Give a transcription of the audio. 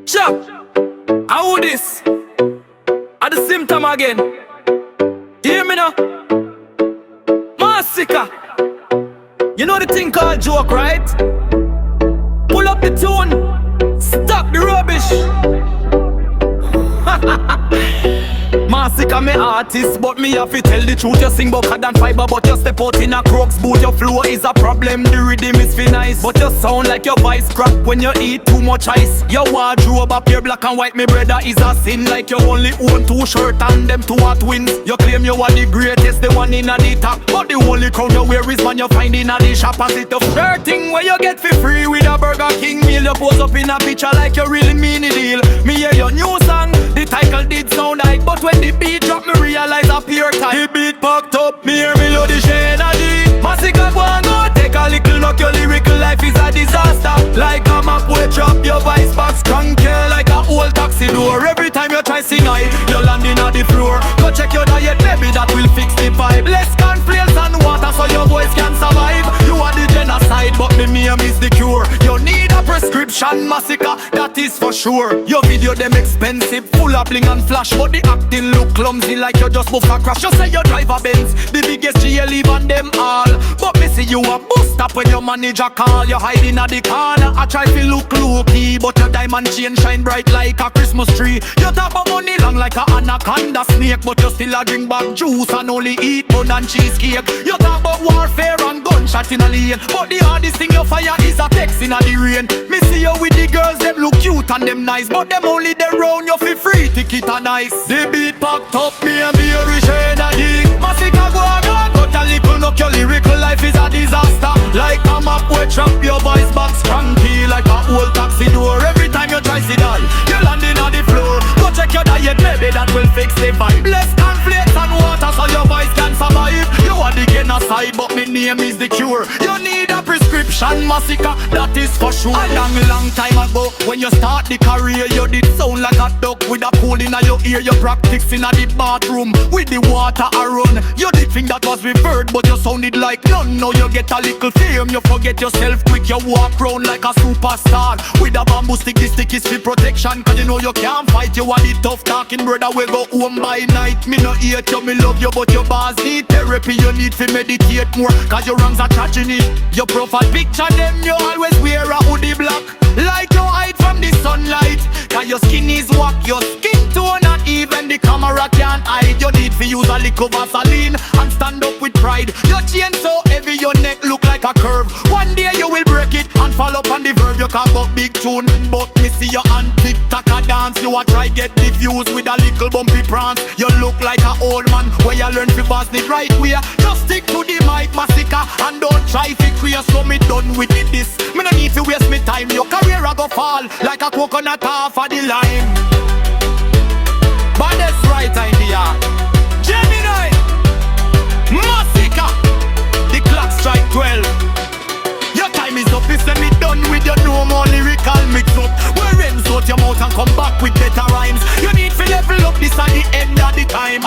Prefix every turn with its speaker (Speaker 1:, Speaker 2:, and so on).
Speaker 1: Chop, how this? At the symptom again. You hear me now? Masicka. You know the thing called joke, right? Pull up the tune, stop the rubbish. Masicka me artist, but me have to tell the truth. You sing bucker than fiber, but you step out in a Crocs boot. Your flow is a problem, the rhythm is fi nice, but you sound like your voice crack when you eat too much ice. Your wardrobe up here black and white, me brother, is a sin. Like you only own 2 shirts and them 2 are twins. You claim you are the greatest, the one in a the top, but the only crown you wear is one you find in a the shop. As it a fair thing where you get for free with a Burger King meal. You pose up in a picture like you really mean the deal. Me hear your new song, the title did sound like, but when the beat drop, me realize a pure time. The beat packed up, me hear me load the energy. Masicka go and go take a little knock. Your lyrical life is a disaster. Like a map way drop, your voice box crank you like a old taxi door. Every time you try sing high, you landing on the floor. Go check your diet, maybe that will fix the vibe. Less cornflakes and water so your voice can survive. You are the genocide, but the meme is the cure. You need a prescription, Masicka, that is for sure. Your video them expensive, full of bling and flash, but the acting look clumsy like you just buff a crash. You say you drive a Benz, the biggest GL even them all, but me see you a bust up when your manager call. You hiding at the corner, I try to look low-key, but your diamond chain shine bright like a Christmas tree. You talk about money long like a anaconda snake, but you still a drink back juice and only eat bun and cheesecake. You talk about warfare and gunshot in a lane, but the hardest thing you fire is a text in a the rain. Me see you with the girls, them look cute and them nice, but them only they round you for free ticket and nice. The beat packed up, me and be a rich energy. Masicka go and go, cut a little knock. Your lyrical life is a disaster. Like a map way trap, your voice box cranky like a old taxi door. Every time you try to die, you landing on the floor. Go check your diet, maybe that will fix the vibe. Less cornflakes and water so your voice can survive. You are the genocide, but my name is the cure. You need a prescription, Masicka, that is for sure. A long time ago, when you start the career, you did sound like a duck with a pool in your ear. You practicing at the bathroom with the water around. You did think that was revered, but you sounded like none. Now you get a little fame, you forget yourself quick. You walk round like a superstar with a bamboo stick. The stick is for protection, cause you know you can't fight. You are the tough talking brother, we go home by night. Me no hate you, me love you, but your bars need therapy. You need to meditate more, cause your wrongs are tragedy. Your profile picture them, you always wear a hoodie black, like you hide from the sunlight. Cause your skin is whack, your skin tone and even the camera can't hide. You need to use a little Vaseline and stand up with pride. Your chain so heavy, your neck look like a curve. One day you will break it and fall up on the verb. You can't got big tune, but me see your hand tick-tock a dance. You a try get the views with a little bumpy prance. You look like a old man where you learn to pass the right way. Just stick to the mic, Masicka, and don't try to create. So me done with it this. Me no need to waste me time. Your career a go fall like a coconut off of the lime. But that's right idea. Gemini, Masicka, the clock strike 12. Your time is up, if me done with your no more lyrical mix up. Where ends out your mouth and come back with better rhymes. You need to level up, this at the end of the time.